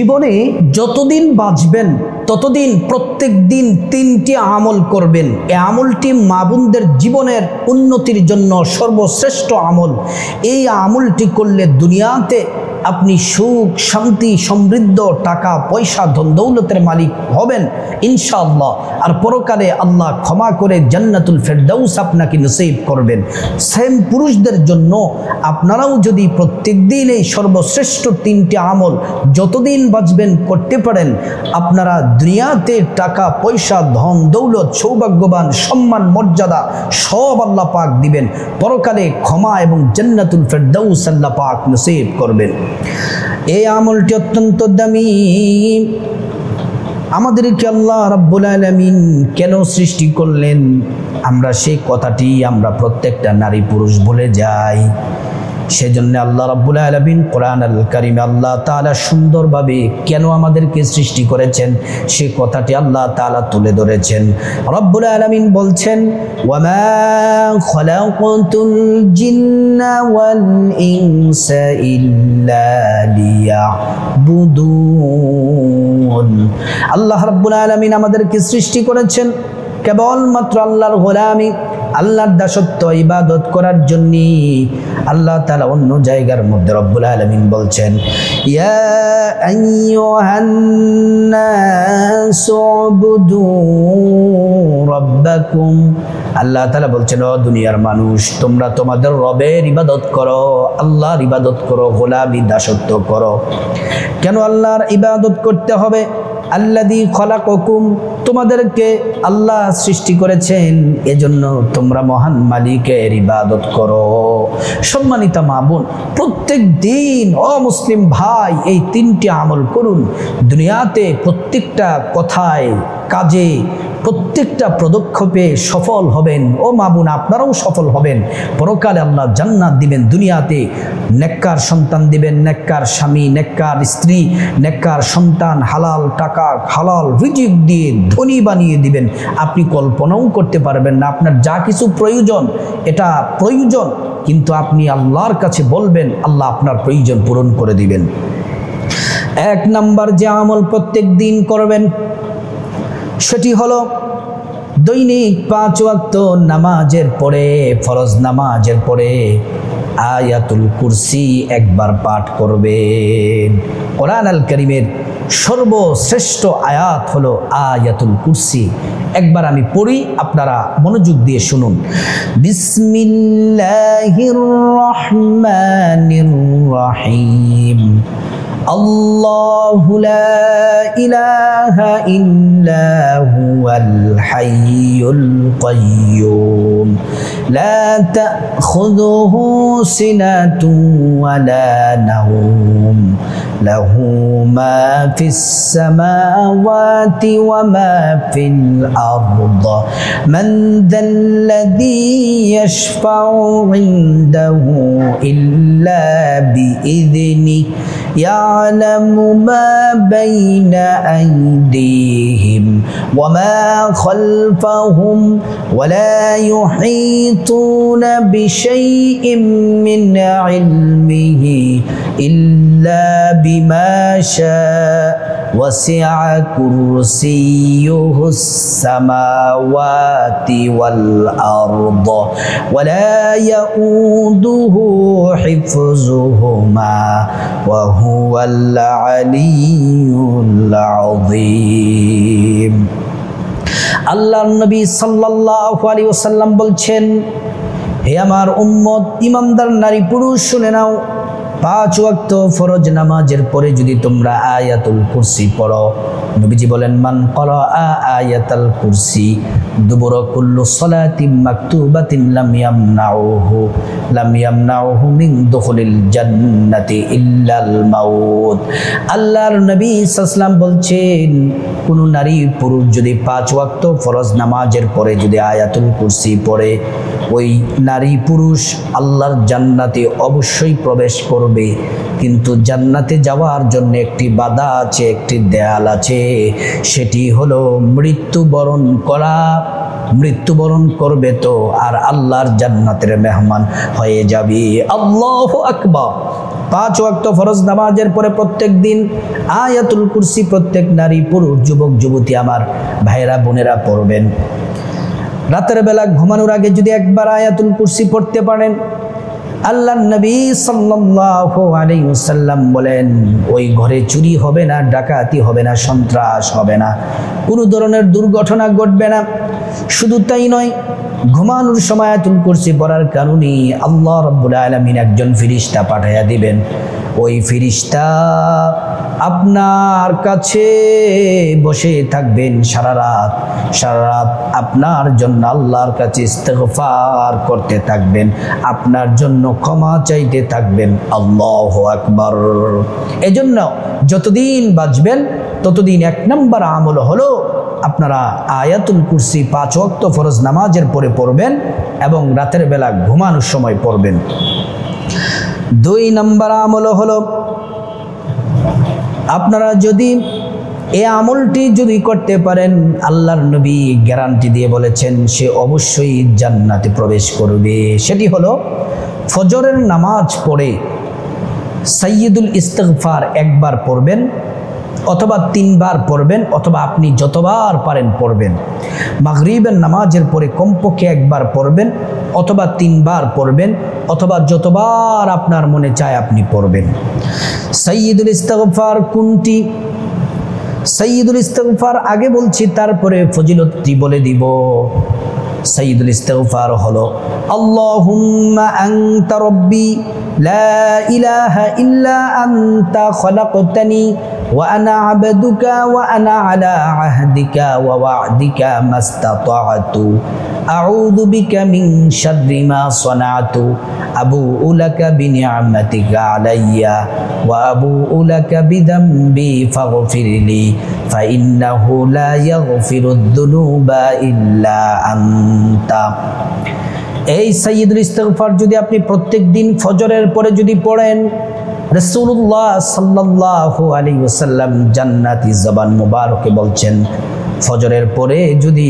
জীবনে যতদিন বাঁচবেন ততদিন প্রত্যেক দিন 3টি আমল করবেন। এই আমলটি মা বোনদের জীবনের উন্নতির জন্য সর্বশ্রেষ্ঠ আমল। এই আমলটি করলে দুনিয়াতে আপনি সুখ, শান্তি, সমৃদ্ধ, টাকা পয়সা, ধন দৌলতের মালিক হবেন ইনশাআল্লাহ। আর পরকালে আল্লাহ ক্ষমা করে জান্নাতুল ফেরদাউস আপনাকে নসিব করবেন। সেম পুরুষদের জন্য আপনারাও যদি প্রত্যেক দিন এই সর্বশ্রেষ্ঠ 3টি আমল যতদিন বাঁচবেন করতে পারেন, আপনারা দুনিয়াতে টাকা পয়সা, ধন দৌলত, সৌভাগ্যবান, সম্মান, মর্যাদা সব আল্লাহ পাক দিবেন। পরকালে ক্ষমা এবং জান্নাতুল ফেরদাউস আল্লাহ পাক নসিব করবেন। এই আমলটি অত্যন্ত দামি। আমাদেরকে আল্লাহ রাব্বুল আলামিন কেন সৃষ্টি করলেন, আমরা সেই কথাটি আমরা প্রত্যেকটা নারী পুরুষ ভুলে যাই। সেজন্য আল্লাহ রাব্বুল আলামিন কোরআন আল কারীমে আল্লাহ তাআলা সুন্দরভাবে কেন আমাদেরকে সৃষ্টি করেছেন সে কথাটি আল্লাহ তাআলা তুলে ধরেছেন। রাব্বুল আলামিন বলছেন, ওয়ামা খালাকাতুল জিন্না ওয়াল ইনসা ইল্লা লিয়াবুদুন। আল্লাহ রাব্বুল আলামিন আমাদেরকে সৃষ্টি করেছেন কেবলমাত্র আল্লাহর গোলামি, আল্লাহর দাসত্ব, ইবাদত করার জন্য। আল্লাহ তাআলা অন্য জায়গার মধ্যে রব্বুল আলামিন বলছেন, ইয়া আইয়ুহান নাসু উবুদু রাব্বাকুম। আল্লাহ তাআলা বলছেন, ও দুনিয়ার মানুষ, তোমরা তোমাদের রবের ইবাদত করো, আল্লাহর ইবাদত করো, গোলামি, দাসত্ব করো। কেন আল্লাহর ইবাদত করতে হবে? আল্লাযী খলাকাকুম, তোমাদেরকে আল্লাহ সৃষ্টি করেছেন, এজন্য তোমরা মহান মালিকের ইবাদত করো। সম্মানিতা মা বোন, প্রত্যেক দিন অমুসলিম ভাই এই 3টি আমল করুন। দুনিয়াতে প্রত্যেকটা কথায়, কাজে, প্রত্যেকটা পদক্ষেপে সফল হবেন। ও মা বোন, আপনারাও সফল হবেন। পরকালে আল্লাহ জান্নাত দিবেন। দুনিয়াতে নেককার সন্তান দিবেন, নেককার স্বামী, নেককার স্ত্রী, নেককার সন্তান, হালাল টাকা, হালাল রিজিক দিয়ে ধনী বানিয়ে দিবেন। আপনি কল্পনাও করতে পারবেন না। আপনার যা কিছু প্রয়োজন, এটা প্রয়োজন, কিন্তু আপনি আল্লাহর কাছে বলবেন, আল্লাহ আপনার প্রয়োজন পূরণ করে দিবেন। 1 নাম্বার যে আমল প্রত্যেক দিন করবেন সেটি হলো দৈনিক 5 ওয়াক্ত নামাজের পরে, ফরজ নামাজের পরে আয়াতুল কুরসি একবার পাঠ করবেন। কোরআন আল কারীমের সর্বশ্রেষ্ঠ আয়াত হলো আয়াতুল কুরসি। একবার আমি পড়ি, আপনারা মনোযোগ দিয়ে শুনুন। বিসমিল্লাহির রহমানির রহিম। আল্লাহু লা ইলাহা ইল্লা হুয়াল হাইয়ুল কাইয়্যুম লা তাখুযুহু সিনাতুন ওয়া লা নাওম লাহু মা ফিস সামাওয়াতি ওয়া মা ফিল আরদ মান যাল্লাযী ইয়াশফাউ ইনদাহু ইল্লা বিইযনিহি يعلم ما بين أيديهم وما خلفهم ولا يحيطون بشيء من علمه إلا بما شاء وسع كرسيه السماوات والأرض ولا يؤوده حفظهما وهو العلي العظيم। আল্লাহর নবী সাল্লাল্লাহু আলাইহি ওয়াসাল্লাম বলছেন, হে আমার উম্মত ইমানদার নারী পুরুষ শুনে নাও, 5 ওয়াক্ত ফরজ নামাজের পরে যদি তোমরা আয়াতুল কুরসি পড়ো, নবীজি বলেন, মান ক্বারা আয়াতুল কুরসি দুবুর কুল্লু সালাতিন মাকতুবাতিন লাম ইয়ামনাউহু মিন দুখুলিল জান্নাতি ইল্লাল মাউত। আল্লাহর নবী সাল্লাল্লাহু আলাইহি ওয়াসাল্লাম বলছেন, কোন নারী পুরুষ যদি 5 ওয়াক্ত ফরজ নামাজের পরে যদি আয়াতুল কুরসি পড়ে, ওই নারী পুরুষ আল্লাহর জান্নাতে অবশ্যই প্রবেশ করবে। কিন্তু জান্নাতে যাওয়ার জন্য একটি বাধা আছে, একটি দেয়াল আছে, সেটি হলো মৃত্যুবরণ করা। মৃত্যুবরণ করবে তো আর আল্লাহর জান্নাতের মেহমান হয়ে যাবে। আল্লাহু আকবার। 5 ওয়াক্ত ফরজ নামাজের পরে প্রত্যেক দিন আয়াতুল কুরসি প্রত্যেক নারী পুরুষ যুবক যুবতী আমার ভাইরা বোনেরা পড়বেন। রাতের বেলা ঘুমানোর আগে যদি একবার আয়াতুল কুরসি পড়তে পারেন, আল্লাহর নবী সাল্লাল্লাহু আলাইহি ওয়াসাল্লাম বলেন ওই ঘরে চুরি হবে না, ডাকাতি হবে না, সন্ত্রাস হবে না, কোনো ধরনের দুর্ঘটনা ঘটবে না। শুধু তাই নয়, ঘুমানোর সময় আয়াতুল কুরসি পড়ার কারণে আল্লাহ রাব্বুল আলামিন একজন ফেরেশতা পাঠাইয়া দিবেন। ওই ফেরেশতা আপনার কাছে বসে থাকবেন সারা রাত আপনার জন্য আল্লাহর কাছে ইস্তিগফার করতে থাকবেন, আপনার জন্য ক্ষমা চাইতে থাকবেন। আল্লাহু আকবার। এজন্য যতদিন বাঁচবেন ততদিন 1 নম্বর আমল হলো আপনারা আয়াতুল কুরসি 5 ওয়াক্ত ফরজ নামাজের পরে পড়বেন এবং রাতের বেলা ঘুমানোর সময় পড়বেন। 2 নম্বর আমল হলো আপনারা যদি এই আমলটি যদি করতে পারেন, আল্লাহর নবী গ্যারান্টি দিয়ে বলেছেন সে অবশ্যই জান্নাতে প্রবেশ করবে। সেটি হলো ফজরের নামাজ পড়ে সাইয়্যিদুল ইস্তিগফার 1 বার পড়বেন অথবা 3 বার পড়বেন অথবা আপনি যতবার পারেন পড়বেন। মাগরিবের নামাজের পরে কমপক্ষে 1 বার পড়বেন অথবা 3 বার পড়বেন অথবা যতবার আপনার মনে চায় আপনি পড়বেন। সাইয়্যিদুল ইস্তিগফার কোনটি? সাইয়্যিদুল ইস্তিগফার আগে বলছি, তারপরে ফজিলতটি বলে দিব। সাইয়্যিদুল ইস্তিগফার হলো আল্লাহুম্মা আনতা রাব্বি লা ইলাহা ইল্লা আনতা খলাকতানি ওয়া আনা আবদুকা ওয়া আনা আলা আহদিকা ওয়া ওয়া'দিকা মাস্তাতা'তু আউযু বিকা মিন শাররি মা সানা'তু আবুউ লাকা বিনি'মাতিকা আলাইয়া ওয়া আবুউ লাকা বিযামবি ফাগফিরলি ফাইন্নাহু লা ইয়াগফিরুদ যুনুবা ইল্লা আনতা। এই সাইয়্যিদুল ইস্তিগফার যদি আপনি প্রত্যেক দিন ফজরের পরে যদি পড়েন, রাসূলুল্লাহ সাল্লাল্লাহু আলাইহি ওয়াসাল্লাম জান্নাতি জবান মুবারকে বলছেন ফজরের পরে যদি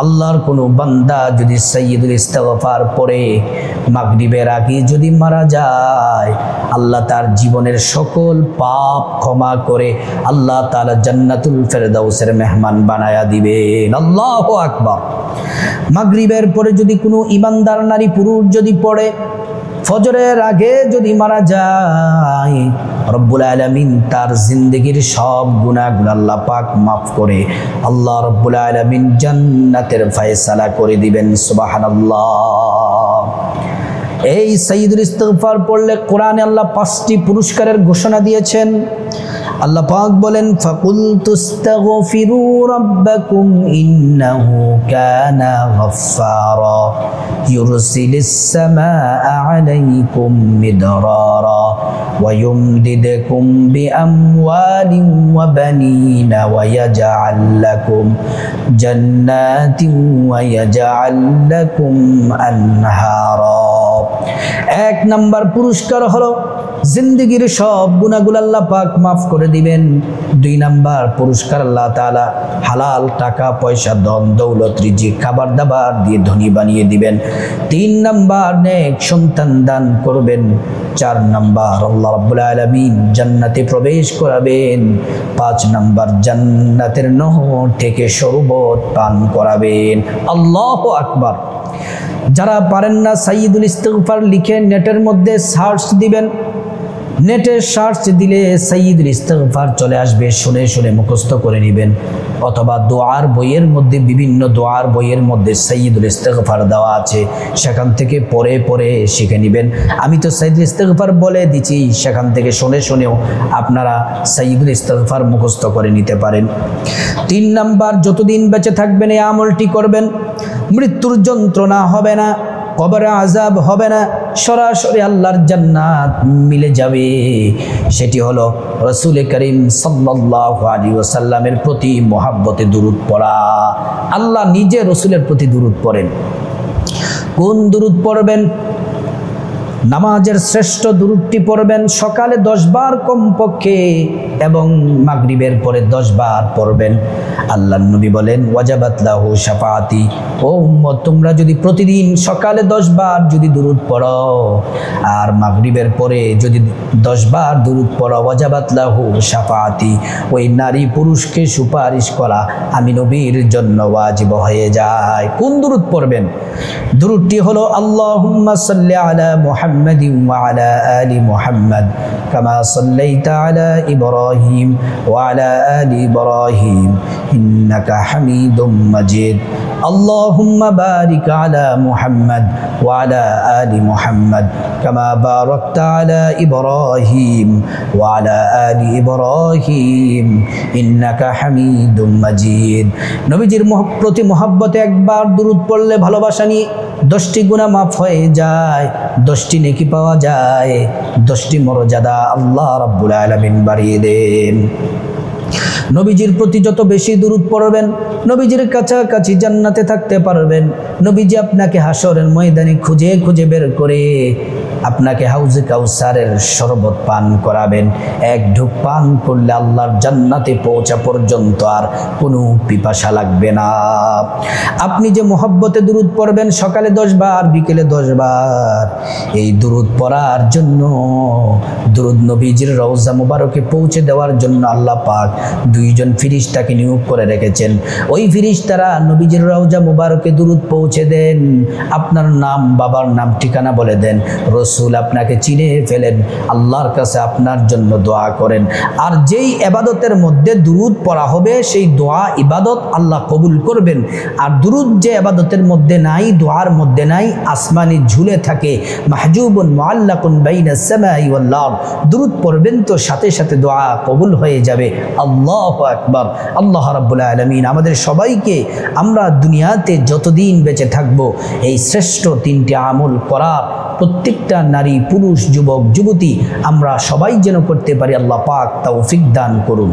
আল্লাহর কোনো বান্দা যদি সাইয়্যিদুল ইস্তিগফার পড়ে মাগরিবের আগে যদি মারা যায়, আল্লাহ তার জীবনের সকল পাপ ক্ষমা করে আল্লাহ তাআলা জান্নাতুল ফেরদাউসের মেহমান বানায়া দিবেন। আল্লাহু আকবার। মাগরিবের পরে যদি কোনো ঈমানদার নারী পুরুষ যদি পড়ে ফজরের আগে যদি মারা যায়, রব্বুল আলামিন তার জিন্দেগির সব গুনাহগুলো আল্লাহ পাক মাফ করে আল্লাহ রব্বুল আলামিন জান্নাতের ফয়সালা করে দিবেন। সুবহানাল্লাহ। এই সাইয়্যিদুল ইস্তিগফার পড়লে কোরআনে আল্লাহ 5টি পুরস্কারের ঘোষণা দিয়েছেন। আল্লাহ পাক বলেন ফাকুলতুস্তাগফিরু রাব্বাকুম ইন্নাহু কানা গাফফারা ইউরসিলিস সামাআ আলাইকুম মিদরারা ওয়া ইউমদিদকুম বিআমওয়ালিন ওয়া বানিনা ওয়া ইয়াজআল লাকুম জান্নাতিন ওয়া ইয়াজআল লাকুম আনহারা। 1 নম্বর পুরস্কার হলো জিন্দেগির সব গুনাহগুলো আল্লাহ পাক মাফ করে দিবেন। 2 নম্বর পুরস্কার আল্লাহ তাআলা হালাল টাকা পয়সা ধন দৌলত রিজিক খাবার দাবার দিয়ে ধনী বানিয়ে দিবেন। 3 নম্বর নেক সন্তান দান করবেন। 4 নম্বর আল্লাহ রাব্বুল আলামিন জান্নাতে প্রবেশ করাবেন। 5 নম্বর জান্নাতের নহর থেকে শরবত পান করাবেন। আল্লাহু আকবার। যারা পারেন না সাইয়্যিদুল ইস্তিগফার লিখে নেটের মধ্যে সার্চ দিবেন, নেটে সার্চ দিলে সাইয়্যিদুল ইস্তিগফার চলে আসবে, শুনে শুনে মুখস্থ করে নেবেন। অথবা দোয়ার বইয়ের মধ্যে বিভিন্ন দোয়ার বইয়ের মধ্যে সাইয়্যিদুল ইস্তিগফার দেওয়া আছে, সেখান থেকে পড়ে পড়ে শিখে নেবেন। আমি তো সাইয়্যিদুল ইস্তিগফার বলে দিচ্ছি, সেখান থেকে শুনে শুনেও আপনারা সাইয়্যিদুল ইস্তিগফার মুখস্থ করে নিতে পারেন। 3 নাম্বার, যতদিন বেঁচে থাকবেন এই আমলটি করবেন, মৃত্যুর যন্ত্রণা হবে না, কবরে আযাব হবে না, সরাসরি আল্লাহর জান্নাত মিলে যাবে। সেটি হলো রাসূল করিম সাল্লাল্লাহু আলাইহি ওয়াসাল্লামের প্রতি মহব্বতে দুরূদ পড়া। আল্লাহ নিজে রাসূলের প্রতি দুরূদ পড়েন। কোন দুরূদ পড়বেন? নামাজের শ্রেষ্ঠ দুরূদটি পড়বেন সকালে 10 বার কমপক্ষে এবং মাগরিবের পরে 10 বার পড়বেন। আল্লাহর নবী বলেন ওয়াজাবাত লাহু শাফাআতি, ও উম্মত তোমরা যদি প্রতিদিন সকালে 10 বার যদি দুরূদ পড়ো আর মাগরিবের পরে যদি 10 বার দুরূদ পড়ো, ওয়াজাবাত লাহু শাফাআতি, ওই নারী পুরুষকে সুপারিশ করা আমি নবীর জন্য ওয়াজিব হয়ে যায়। কোন দুরূদ পড়বেন? দুরূদটি হলো আল্লাহুম্মা সাল্লি আলা মুহাম্মাদিন ওয়া আলা আলি মুহাম্মাদ কামা সাল্লাইতা আলা ইব্রাহিম ওয়া আলা আলি ইব্রাহিম ইন্নাকা হামিদুম মাজিদ। আল্লাহুম্মা বারিক আলা মুহাম্মাদ ওয়া আলা আলি মুহাম্মাদ কামা বারাকতা আলা ইব্রাহিম ওয়া আলা আলি ইব্রাহিম ইন্নাকা হামিদুম মাজিদ। নবীজির প্রতি মহব্বতে একবার দুরূদ পড়লে ভালোবাসা নিয়ে 10টি গুনাহ মাফ হয়ে যায়, 10টি নেকি পাওয়া যায়, 10টি মর্যাদা আল্লাহ রাব্বুল আলামিন বাড়িয়ে দেন। নবীজির প্রতি যত বেশি দুরূদ পড়বেন নবীজির কাছাকাছি জান্নাতে থাকতে পারবেন। নবীজি আপনাকে হাসরের ময়দানে খুঁজে খুঁজে বের করে আপনাকে হাউজে কাউসারের শরবত পান করাবেন। এক ঢুক পান করলে আল্লাহর জান্নাতে পৌঁছা পর্যন্ত আর কোনো পিপাসা লাগবে না। আপনি যে মহব্বতে দুরূদ পড়বেন সকালে 10 বার বিকেলে 10 বার, এই দুরূদ পড়ার জন্য দুরূদ নবীজির রওজা মুবারকে পৌঁছে দেওয়ার জন্য আল্লাহ পাক 2 জন ফেরেশতাকে নিয়োগ করে রেখেছেন। ওই ফেরেশতারা নবীজির রওজা মুবারকে দুরূদ পৌঁছে দেন। আপনার নাম, বাবার নাম, ঠিকানা বলে দেন। রাসূল আপনাকে চিনে ফেলেন, আল্লাহর কাছে আপনার জন্য দোয়া করেন। আর যেই ইবাদতের মধ্যে দুরূদ পড়া হবে সেই দোয়া ইবাদত আল্লাহ কবুল করবেন। আর দুরূদ যে ইবাদতের মধ্যে নাই, দোয়ার মধ্যে নাই, আসমানে ঝুলে থাকে, মাহজুবুন মুআল্লাকুন বাইনাস সামাই ওয়াল আরদ, দুরূদ পড়বেন তো সাথে সাথে দোয়া কবুল হয়ে যাবে। আল্লাহু আকবার। আল্লাহ রাব্বুল আলামিন আমাদের সবাইকে আমরা দুনিয়াতে যতদিন বেঁচে থাকব এই শ্রেষ্ঠ 3টি আমল করার প্রত্যেকটা নারী পুরুষ যুবক যুবতী আমরা সবাই যেন করতে পারি। আল্লাহ পাক তৌফিক দান করুন।